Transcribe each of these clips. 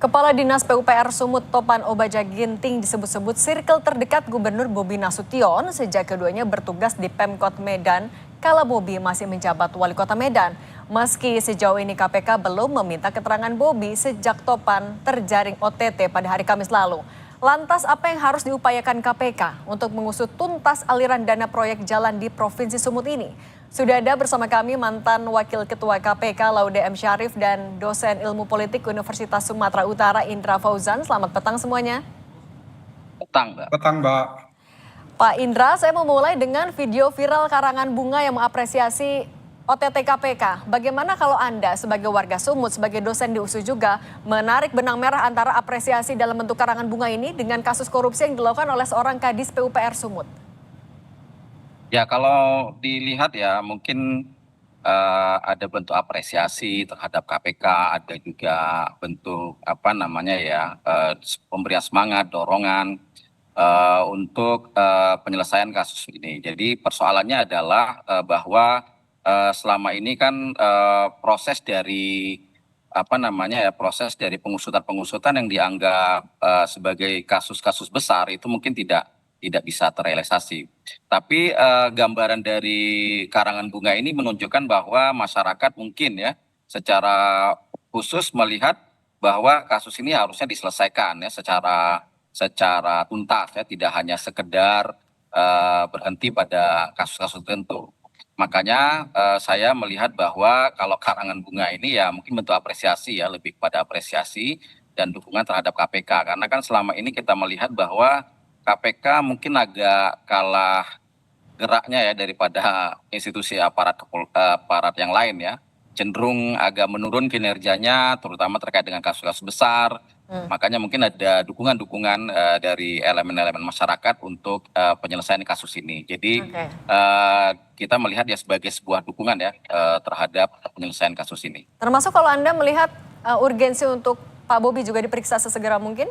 Kepala Dinas PUPR Sumut Topan Obaja Ginting disebut-sebut sirkel terdekat Gubernur Bobi Nasution sejak keduanya bertugas di Pemkot Medan kala Bobi masih menjabat Wali Kota Medan. Meski sejauh ini KPK belum meminta keterangan Bobi sejak Topan terjaring OTT pada hari Kamis lalu. Lantas apa yang harus diupayakan KPK untuk mengusut tuntas aliran dana proyek jalan di Provinsi Sumut ini? Sudah ada bersama kami mantan Wakil Ketua KPK Laude M. Syarif dan dosen ilmu politik Universitas Sumatera Utara Indra Fauzan. Selamat petang semuanya. Petang, Mbak. Petang, Mbak. Pak Indra, saya mau mulai dengan video viral karangan bunga yang mengapresiasi OTT KPK. Bagaimana kalau Anda sebagai warga Sumut, sebagai dosen di USU juga, menarik benang merah antara apresiasi dalam bentuk karangan bunga ini dengan kasus korupsi yang dilakukan oleh seorang Kadis PUPR Sumut? Ya, kalau dilihat ya mungkin ada bentuk apresiasi terhadap KPK, ada juga bentuk apa namanya ya pemberian semangat, dorongan untuk penyelesaian kasus ini. Jadi persoalannya adalah bahwa selama ini kan proses dari apa namanya ya proses dari pengusutan yang dianggap sebagai kasus-kasus besar itu mungkin tidak bisa terrealisasi. Tapi gambaran dari karangan bunga ini menunjukkan bahwa masyarakat mungkin ya secara khusus melihat bahwa kasus ini harusnya diselesaikan ya secara tuntas ya, tidak hanya sekedar berhenti pada kasus-kasus tertentu. Makanya saya melihat bahwa kalau karangan bunga ini ya mungkin bentuk apresiasi ya, lebih pada apresiasi dan dukungan terhadap KPK. Karena kan selama ini kita melihat bahwa KPK mungkin agak kalah geraknya ya daripada institusi aparat yang lain ya. Cenderung agak menurun kinerjanya terutama terkait dengan kasus-kasus besar. Makanya mungkin ada dukungan-dukungan dari elemen-elemen masyarakat untuk penyelesaian kasus ini. Jadi kita melihat ya sebagai sebuah dukungan ya terhadap penyelesaian kasus ini. Termasuk kalau Anda melihat urgensi untuk Pak Bobi juga diperiksa sesegera mungkin?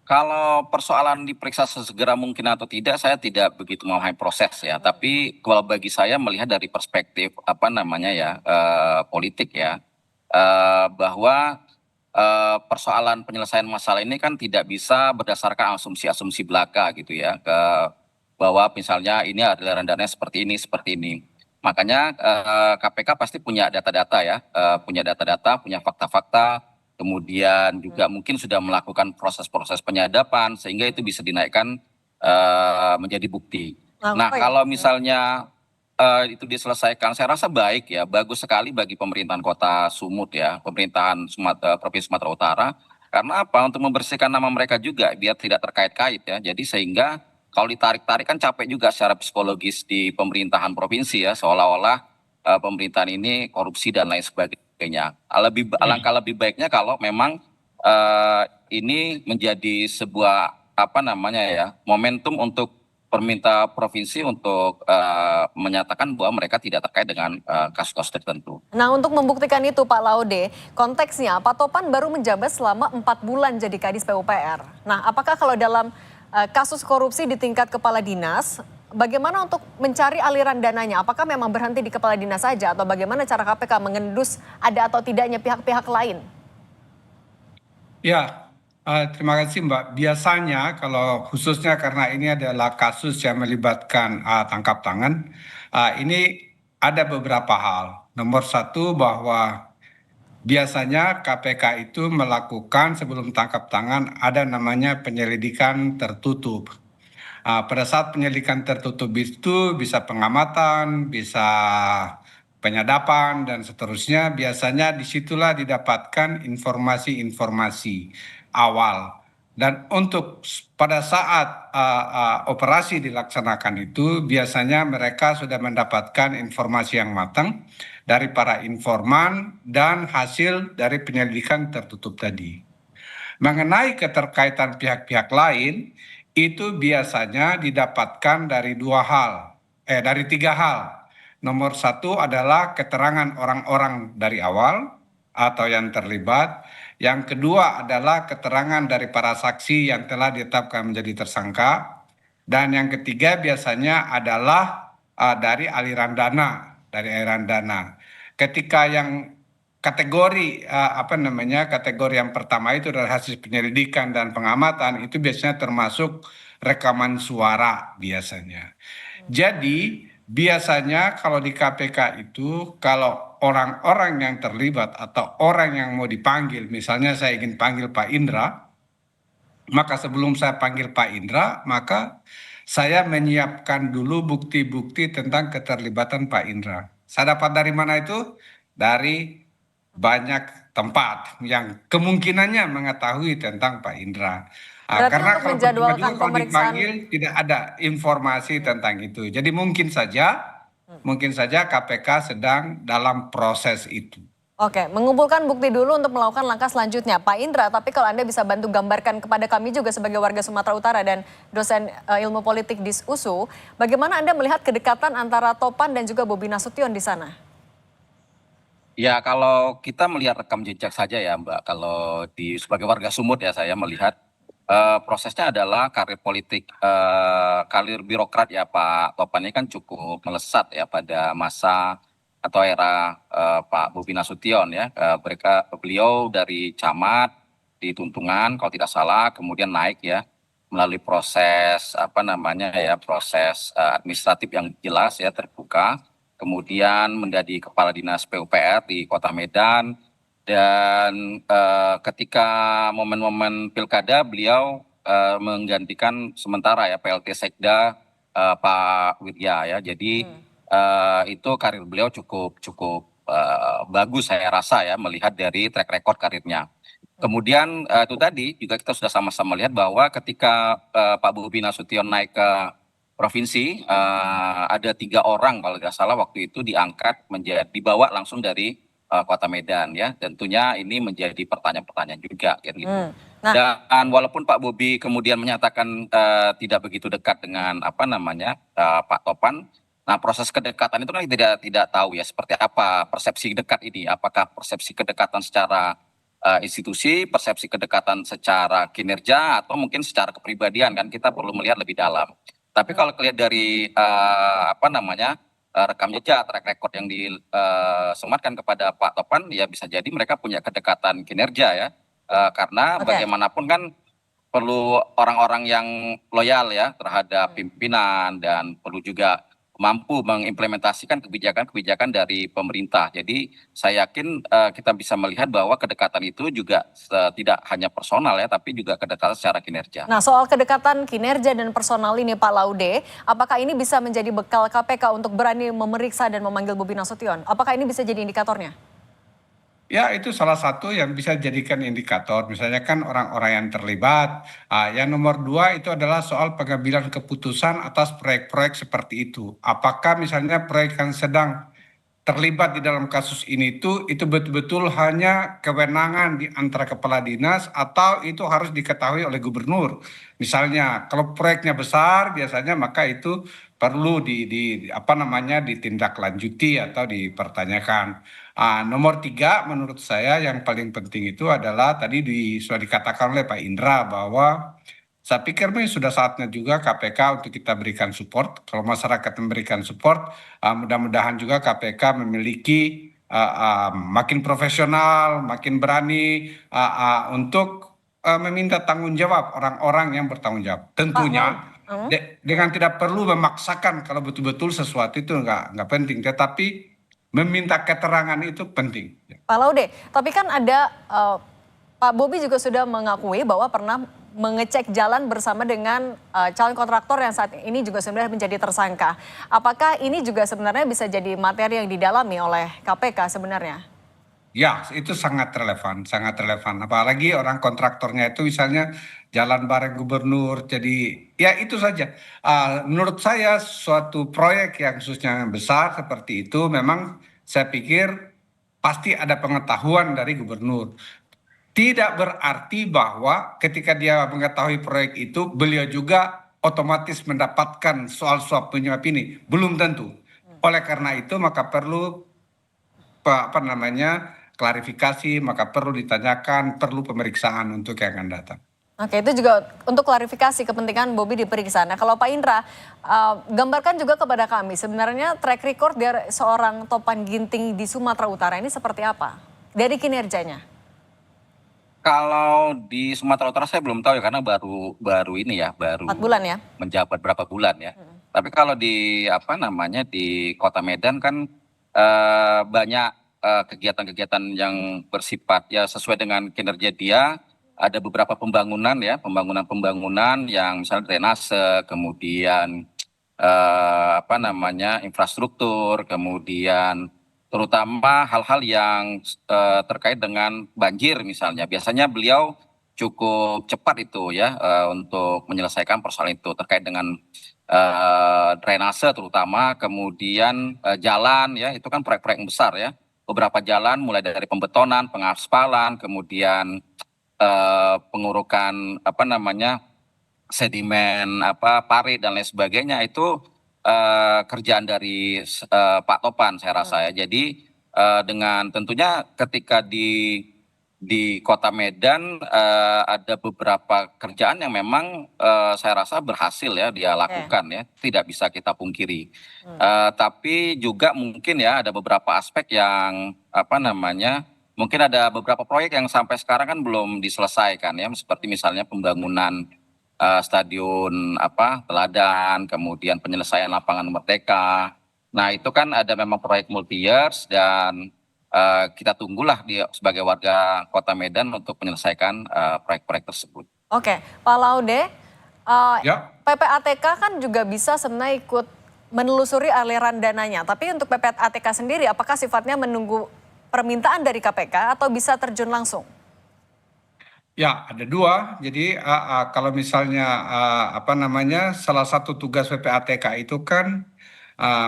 Kalau persoalan diperiksa sesegera mungkin atau tidak, saya tidak begitu memahami proses ya. Tapi kalau bagi saya melihat dari perspektif apa namanya ya politik ya, bahwa persoalan penyelesaian masalah ini kan tidak bisa berdasarkan asumsi-asumsi belaka gitu ya, bahwa misalnya ini adalah dananya seperti ini. Makanya KPK pasti punya data-data ya, punya fakta-fakta. Kemudian juga mungkin sudah melakukan proses-proses penyadapan sehingga itu bisa dinaikkan menjadi bukti. Nah, kalau misalnya itu diselesaikan, saya rasa baik ya, bagus sekali bagi pemerintahan Kota Sumut ya, pemerintahan Provinsi Sumatera Utara. Karena apa? Untuk membersihkan nama mereka juga biar tidak terkait-kait ya. Jadi sehingga kalau ditarik-tarik kan capek juga secara psikologis di pemerintahan provinsi ya, seolah-olah pemerintahan ini korupsi dan lain sebagainya. Alangkah lebih baiknya kalau memang ini menjadi sebuah apa namanya ya momentum untuk pemerintah provinsi untuk menyatakan bahwa mereka tidak terkait dengan kasus-kasus tertentu. Nah, untuk membuktikan itu Pak Laude, konteksnya Pak Topan baru menjabat selama 4 bulan jadi Kadis PUPR. Nah, apakah kalau dalam kasus korupsi di tingkat kepala dinas, bagaimana untuk mencari aliran dananya? Apakah memang berhenti di kepala dinas saja atau bagaimana cara KPK mengendus ada atau tidaknya pihak-pihak lain? Ya, terima kasih Mbak. Biasanya kalau khususnya karena ini adalah kasus yang melibatkan tangkap tangan, ini ada beberapa hal. Nomor satu bahwa biasanya KPK itu melakukan sebelum tangkap tangan ada namanya penyelidikan tertutup. Pada saat penyelidikan tertutup itu bisa pengamatan, bisa penyadapan dan seterusnya. Biasanya disitulah didapatkan informasi-informasi awal. Dan untuk pada saat operasi dilaksanakan itu biasanya mereka sudah mendapatkan informasi yang matang dari para informan dan hasil dari penyelidikan tertutup tadi. Mengenai keterkaitan pihak-pihak lain, itu biasanya didapatkan dari dari 3 hal. Nomor satu adalah keterangan orang-orang dari awal atau yang terlibat. Yang kedua adalah keterangan dari para saksi yang telah ditetapkan menjadi tersangka. Dan yang ketiga biasanya adalah dari aliran dana. Ketika yang kategori kategori yang pertama itu adalah hasil penyelidikan dan pengamatan itu biasanya termasuk rekaman suara biasanya. Jadi biasanya kalau di KPK itu kalau orang-orang yang terlibat atau orang yang mau dipanggil, misalnya saya ingin panggil Pak Indra, maka sebelum saya panggil Pak Indra, maka saya menyiapkan dulu bukti-bukti tentang keterlibatan Pak Indra. Saya dapat dari mana itu? Dari banyak tempat yang kemungkinannya mengetahui tentang Pak Indra. Berarti Karena untuk kalau percuma juga menjadwalkan kalau pemeriksaan, dipanggil tidak ada informasi tentang itu. Jadi mungkin saja KPK sedang dalam proses itu. oke, mengumpulkan bukti dulu untuk melakukan langkah selanjutnya. Pak Indra, tapi kalau Anda bisa bantu gambarkan kepada kami juga sebagai warga Sumatera Utara dan dosen ilmu politik di USU, bagaimana Anda melihat kedekatan antara Topan dan juga Bobi Nasution di sana? Ya, kalau kita melihat rekam jejak saja ya, Mbak. Kalau sebagai warga Sumut ya saya melihat prosesnya adalah karir politik, karir birokrat ya Pak Topan ini kan cukup melesat ya pada masa atau era Pak Bobi Nasution ya. Beliau dari camat di Tuntungan kalau tidak salah, kemudian naik ya melalui proses proses administratif yang jelas ya terbuka. Kemudian menjadi kepala dinas PUPR di Kota Medan dan ketika momen-momen pilkada beliau menggantikan sementara ya PLT Sekda Pak Widya ya. Jadi itu karir beliau cukup cukup bagus saya rasa ya melihat dari track record karirnya. Kemudian itu tadi juga kita sudah sama-sama lihat bahwa ketika Pak Bobi Nasution naik ke provinsi, ada 3 orang kalau tidak salah waktu itu dibawa langsung dari Kota Medan ya. Tentunya ini menjadi pertanyaan-pertanyaan juga kan gitu. Nah, Dan walaupun Pak Bobi kemudian menyatakan tidak begitu dekat dengan Pak Topan, nah proses kedekatan itu kan tidak tahu ya seperti apa persepsi dekat ini. Apakah persepsi kedekatan secara institusi, persepsi kedekatan secara kinerja, atau mungkin secara kepribadian kan kita perlu melihat lebih dalam. Tapi kalau lihat dari rekam jejak, track record yang disematkan kepada Pak Topan, ya bisa jadi mereka punya kedekatan kinerja ya. Karena oke. bagaimanapun kan perlu orang-orang yang loyal ya terhadap pimpinan dan perlu juga mampu mengimplementasikan kebijakan-kebijakan dari pemerintah. Jadi saya yakin kita bisa melihat bahwa kedekatan itu juga tidak hanya personal ya, tapi juga kedekatan secara kinerja. Nah, soal kedekatan kinerja dan personal ini Pak Laude, apakah ini bisa menjadi bekal KPK untuk berani memeriksa dan memanggil Bobi Nasution? Apakah ini bisa jadi indikatornya? Ya, itu salah satu yang bisa dijadikan indikator. Misalnya kan orang-orang yang terlibat. Yang nomor 2 itu adalah soal pengambilan keputusan atas proyek-proyek seperti itu. Apakah misalnya proyek yang sedang terlibat di dalam kasus ini itu betul-betul hanya kewenangan di antara kepala dinas atau itu harus diketahui oleh gubernur. Misalnya kalau proyeknya besar biasanya maka itu perlu ditindaklanjuti atau dipertanyakan. Nomor 3 menurut saya yang paling penting itu adalah tadi sudah dikatakan oleh Pak Indra bahwa saya pikir ini sudah saatnya juga KPK untuk kita berikan support. Kalau masyarakat memberikan support, mudah-mudahan juga KPK memiliki makin profesional, makin berani untuk meminta tanggung jawab orang-orang yang bertanggung jawab. Tentunya dengan tidak perlu memaksakan kalau betul-betul sesuatu itu nggak penting, tetapi meminta keterangan itu penting. Pak Laude, tapi kan ada Pak Bobi juga sudah mengakui bahwa pernah mengecek jalan bersama dengan calon kontraktor yang saat ini juga sebenarnya menjadi tersangka. Apakah ini juga sebenarnya bisa jadi materi yang didalami oleh KPK sebenarnya? Ya, itu sangat relevan, sangat relevan. Apalagi orang kontraktornya itu misalnya jalan bareng gubernur. Jadi ya itu saja. Menurut saya suatu proyek yang khususnya besar seperti itu memang saya pikir pasti ada pengetahuan dari gubernur. Tidak berarti bahwa ketika dia mengetahui proyek itu beliau juga otomatis mendapatkan soal suap menyuap ini. Belum tentu. Oleh karena itu maka perlu klarifikasi, maka perlu ditanyakan, perlu pemeriksaan untuk yang akan datang. Oke, itu juga untuk klarifikasi kepentingan Bobi diperiksa. Nah, kalau Pak Indra, gambarkan juga kepada kami sebenarnya track record dari seorang Topan Ginting di Sumatera Utara ini seperti apa? dari kinerjanya? Kalau di Sumatera Utara saya belum tahu ya karena baru ini ya, baru 4 bulan ya? menjabat berapa bulan ya. Tapi kalau di apa namanya di Kota Medan kan banyak kegiatan-kegiatan yang bersifat ya sesuai dengan kinerja dia. Ada beberapa pembangunan ya, pembangunan yang misalnya drainase, kemudian apa namanya infrastruktur, kemudian terutama hal-hal yang terkait dengan banjir misalnya. Biasanya beliau cukup cepat itu ya untuk menyelesaikan persoalan itu terkait dengan drainase terutama, kemudian jalan ya itu kan proyek-proyek besar ya. Beberapa jalan mulai dari pembetonan, pengaspalan, kemudian pengurukan apa namanya sedimen apa parit dan lain sebagainya itu kerjaan dari Pak Topan saya rasa ya. Jadi dengan tentunya ketika di Kota Medan ada beberapa kerjaan yang memang saya rasa berhasil ya dia lakukan ya, tidak bisa kita pungkiri. Tapi juga mungkin ya ada beberapa aspek yang apa namanya mungkin ada beberapa proyek yang sampai sekarang kan belum diselesaikan ya, seperti misalnya pembangunan stadion apa Teladan, kemudian penyelesaian lapangan Merdeka. Nah itu kan ada memang proyek multi years dan kita tunggulah dia sebagai warga Kota Medan untuk menyelesaikan proyek-proyek tersebut. Oke, Pak Laude, Ya. PPATK kan juga bisa sebenarnya ikut menelusuri aliran dananya. Tapi untuk PPATK sendiri, apakah sifatnya menunggu permintaan dari KPK atau bisa terjun langsung? Ya, ada dua. Jadi kalau misalnya apa namanya salah satu tugas PPATK itu kan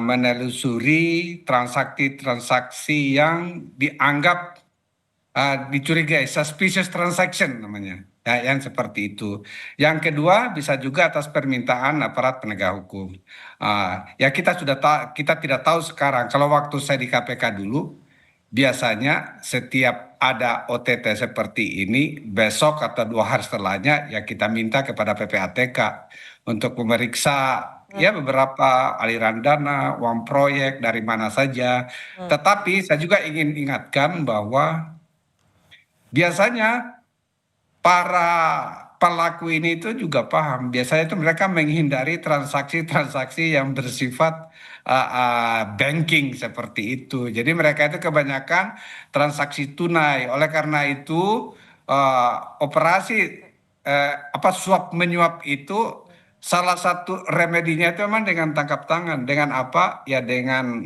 menelusuri transaksi-transaksi yang dianggap dicurigai, suspicious transaction namanya. Ya, yang seperti itu. Yang kedua bisa juga atas permintaan aparat penegak hukum. Ya kita tidak tahu sekarang. Kalau waktu saya di KPK dulu, biasanya setiap ada OTT seperti ini, besok atau 2 hari setelahnya, ya kita minta kepada PPATK untuk memeriksa ya beberapa aliran dana, uang proyek dari mana saja. Tetapi saya juga ingin ingatkan bahwa biasanya para pelaku ini itu juga paham. Biasanya itu mereka menghindari transaksi-transaksi yang bersifat banking seperti itu. Jadi mereka itu kebanyakan transaksi tunai. Oleh karena itu operasi apa suap menyuap itu salah satu remedinya itu memang dengan tangkap tangan. Dengan apa? Ya dengan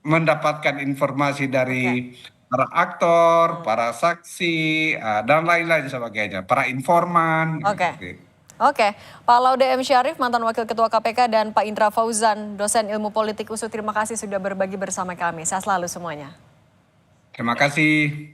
mendapatkan informasi dari para aktor, para saksi, dan lain-lain sebagainya, para informan. Oke. Gitu. Oke, Pak Laude M. Syarif, mantan Wakil Ketua KPK, dan Pak Indra Fauzan, dosen ilmu politik USU, terima kasih sudah berbagi bersama kami. Sehat selalu semuanya. Terima kasih.